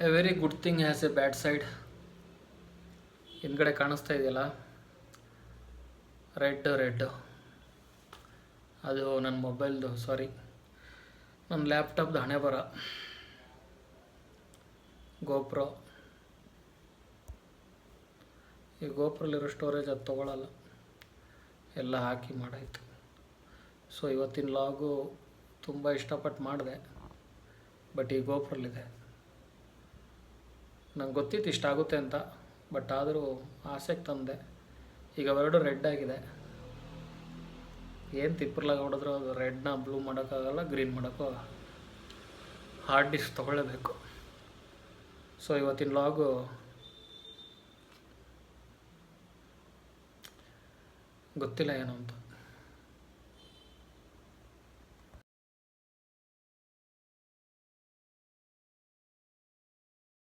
A very good thing has a bad side. ಹಿಂದ್ಗಡೆ ಕಾಣಿಸ್ತಾ ಇದೆಯಲ್ಲ, ರೆಡ್ ಅದು ನನ್ನ ಮೊಬೈಲ್ದು, ಸಾರಿ ನನ್ನ ಲ್ಯಾಪ್ಟಾಪ್ದು ಹಣೆ ಬರ. ಗೋಪ್ರೋ, ಈ ಗೋಪ್ರಲ್ಲಿರೋ ಸ್ಟೋರೇಜ್ ಅದು ತೊಗೊಳಲ್ಲ, ಎಲ್ಲ ಹಾಕಿ ಮಾಡಾಯಿತು. ಸೊ ಇವತ್ತಿನ ಲಾಗು ತುಂಬ ಇಷ್ಟಪಟ್ಟು ಮಾಡಿದೆ, ಬಟ್ ಈ ಗೋಪ್ರಲ್ಲಿದೆ. ನಂಗೆ ಗೊತ್ತಿತ್ತು ಇಷ್ಟ ಆಗುತ್ತೆ ಅಂತ, ಬಟ್ ಆದರೂ ಆಸೆಗೆ ತಂದೆ. ಈಗ ಅವೆರಡು ರೆಡ್ ಆಗಿದೆ, ಏನು ತಿಪ್ಪರ್ಲಾಗ ಹೊಡೆದ್ರೂ ಅದು ರೆಡ್ನ ಬ್ಲೂ ಮಾಡೋಕ್ಕಾಗಲ್ಲ, ಗ್ರೀನ್ ಮಾಡೋಕ್ಕೂ ಹಾರ್ಡ್ ಡಿಸ್ಕ್ ತೊಗೊಳ್ಳೇಬೇಕು. ಸೊ ಇವತ್ತಿನ ಲಾಗು ಗೊತ್ತಿಲ್ಲ ಏನು ಅಂತ.